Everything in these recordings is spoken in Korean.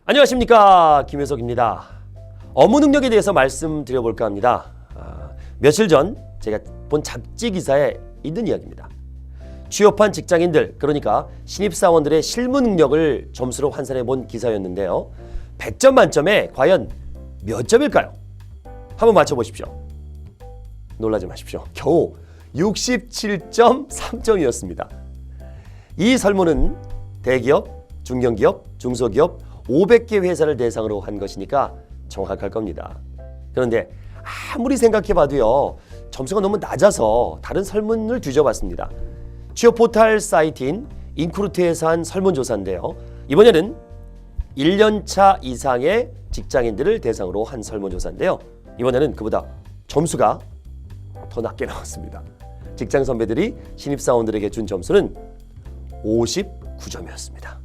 안녕하십니까, 김효석입니다. 업무 능력에 대해서 말씀드려볼까 합니다. 며칠 전 제가 본 잡지 기사에 있는 이야기입니다. 취업한 직장인들, 그러니까 신입사원들의 실무 능력을 점수로 환산해 본 기사였는데요. 100점 만점에 과연 몇 점일까요? 한번 맞춰보십시오. 놀라지 마십시오. 겨우 67.3점이었습니다. 이 설문은 대기업, 중견기업, 중소기업 500개 회사를 대상으로 한 것이니까 정확할 겁니다. 그런데 아무리 생각해봐도요, 점수가 너무 낮아서 다른 설문을 뒤져봤습니다. 취업 포털 사이트인 인크루트에서 한 설문조사인데요. 이번에는 1년차 이상의 직장인들을 대상으로 한 설문조사인데요. 이번에는 그보다 점수가 더 낮게 나왔습니다. 직장 선배들이 신입사원들에게 준 점수는 59점이었습니다.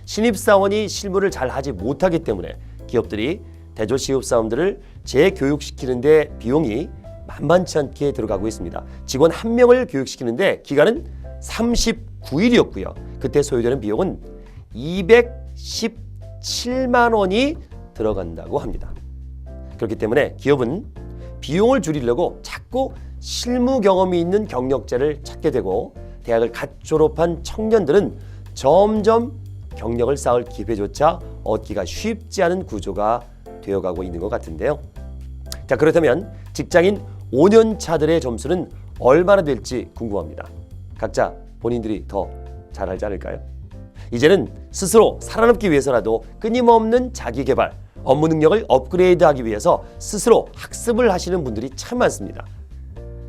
신입사원이 실무를 잘 하지 못하기 때문에 기업들이 대졸신입사원들을 재교육시키는 데 비용이 만만치 않게 들어가고 있습니다. 직원 1명을 교육시키는데 기간은 39일이었고요. 그때 소요되는 비용은 217만 원이 들어간다고 합니다. 그렇기 때문에 기업은 비용을 줄이려고 자꾸 실무 경험이 있는 경력자를 찾게 되고, 대학을 갓 졸업한 청년들은 점점 경력을 쌓을 기회조차 얻기가 쉽지 않은 구조가 되어가고 있는 것 같은데요. 자, 그렇다면 직장인 5년 차들의 점수는 얼마나 될지 궁금합니다. 각자 본인들이 더 잘 알지 않을까요? 이제는 스스로 살아남기 위해서라도 끊임없는 자기개발, 업무 능력을 업그레이드하기 위해서 스스로 학습을 하시는 분들이 참 많습니다.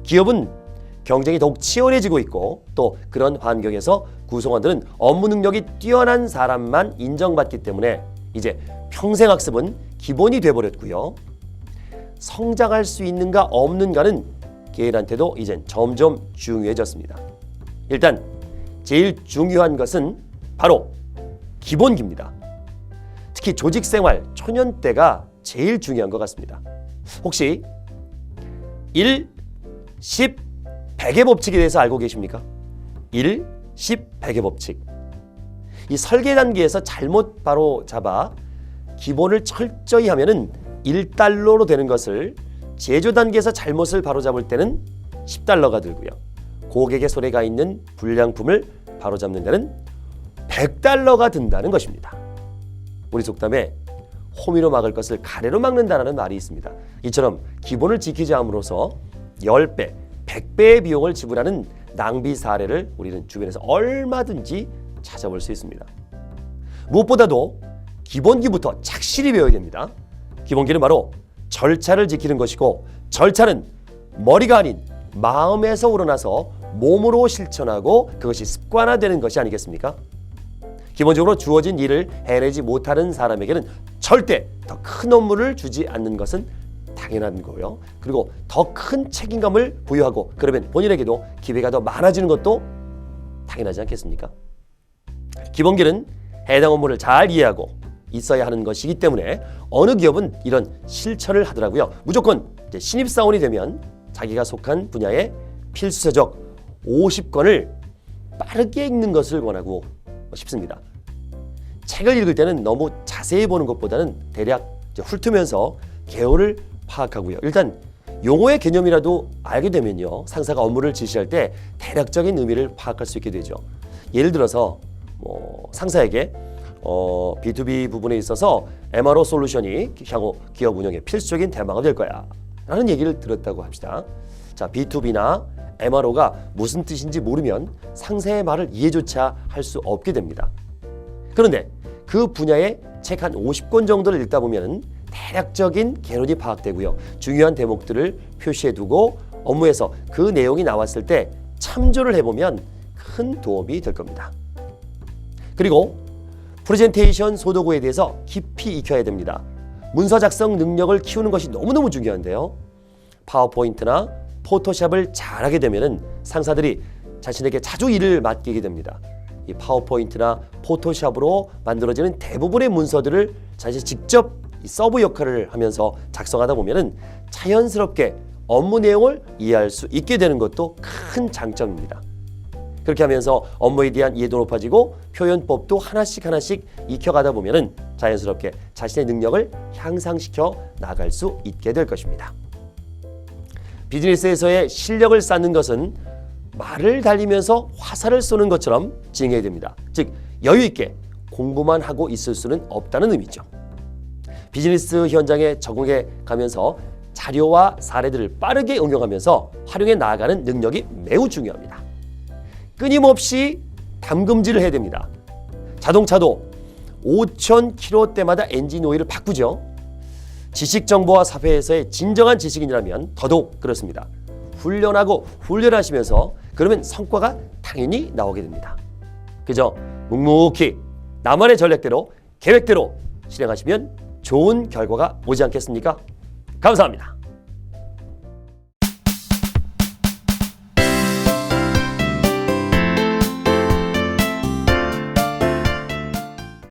기업은 경쟁이 더욱 치열해지고 있고, 또 그런 환경에서 구성원들은 업무 능력이 뛰어난 사람만 인정받기 때문에 이제 평생 학습은 기본이 돼버렸고요. 성장할 수 있는가 없는가는 개인한테도 이젠 점점 중요해졌습니다. 일단 제일 중요한 것은 바로 기본기입니다. 특히 조직생활 초년 때가 제일 중요한 것 같습니다. 혹시 1, 10, 100의 법칙에 대해서 알고 계십니까? 1, 10, 100의 법칙. 이 설계 단계에서 잘못 바로 잡아 기본을 철저히 하면은 1달러로 되는 것을, 제조 단계에서 잘못을 바로 잡을 때는 10달러가 들고요. 고객의 손에 가 있는 불량품을 바로 잡는 데는 100달러가 든다는 것입니다. 우리 속담에 호미로 막을 것을 가래로 막는다라는 말이 있습니다. 이처럼 기본을 지키지 함으로써 10배, 100배의 비용을 지불하는 낭비 사례를 우리는 주변에서 얼마든지 찾아볼 수 있습니다. 무엇보다도 기본기부터 착실히 배워야 됩니다. 기본기는 바로 절차를 지키는 것이고, 절차는 머리가 아닌 마음에서 우러나서 몸으로 실천하고 그것이 습관화되는 것이 아니겠습니까? 기본적으로 주어진 일을 해내지 못하는 사람에게는 절대 더 큰 업무를 주지 않는 것은 당연한 거고요. 그리고 더 큰 책임감을 부여하고, 그러면 본인에게도 기회가 더 많아지는 것도 당연하지 않겠습니까? 기본기는 해당 업무를 잘 이해하고 있어야 하는 것이기 때문에 어느 기업은 이런 실천을 하더라고요. 무조건 신입사원이 되면 자기가 속한 분야의 필수서적 50권을 빠르게 읽는 것을 원하고 싶습니다. 책을 읽을 때는 너무 자세히 보는 것보다는 대략 훑으면서 개요를 파악하고요. 일단 용어의 개념이라도 알게 되면요, 상사가 업무를 지시할 때 대략적인 의미를 파악할 수 있게 되죠. 예를 들어서 상사에게 B2B 부분에 있어서 MRO 솔루션이 향후 기업 운영의 필수적인 테마가 될 거야 라는 얘기를 들었다고 합시다. 자, B2B나 MRO가 무슨 뜻인지 모르면 상사의 말을 이해조차 할 수 없게 됩니다. 그런데 그 분야의 책 한 50권 정도를 읽다 보면 대략적인 개론이 파악되고요. 중요한 대목들을 표시해두고 업무에서 그 내용이 나왔을 때 참조를 해보면 큰 도움이 될 겁니다. 그리고 프레젠테이션 소도구에 대해서 깊이 익혀야 됩니다. 문서 작성 능력을 키우는 것이 너무너무 중요한데요. 파워포인트나 포토샵을 잘하게 되면 상사들이 자신에게 자주 일을 맡기게 됩니다. 이 파워포인트나 포토샵으로 만들어지는 대부분의 문서들을 사실 직접 서브 역할을 하면서 작성하다 보면 자연스럽게 업무 내용을 이해할 수 있게 되는 것도 큰 장점입니다. 그렇게 하면서 업무에 대한 이해도 높아지고 표현법도 하나씩 익혀가다 보면은 자연스럽게 자신의 능력을 향상시켜 나갈 수 있게 될 것입니다. 비즈니스에서의 실력을 쌓는 것은 말을 달리면서 화살을 쏘는 것처럼 진행해야 됩니다. 즉 여유 있게 공부만 하고 있을 수는 없다는 의미죠. 비즈니스 현장에 적응해 가면서 자료와 사례들을 빠르게 응용하면서 활용해 나아가는 능력이 매우 중요합니다. 끊임없이 담금질을 해야 됩니다. 자동차도 5,000km대마다 엔진 오일을 바꾸죠. 지식 정보화 사회에서의 진정한 지식인이라면 더더욱 그렇습니다. 훈련하고 훈련하시면서 그러면 성과가 당연히 나오게 됩니다. 그저 묵묵히 나만의 전략대로 계획대로 실행하시면 좋은 결과가 오지 않겠습니까? 감사합니다.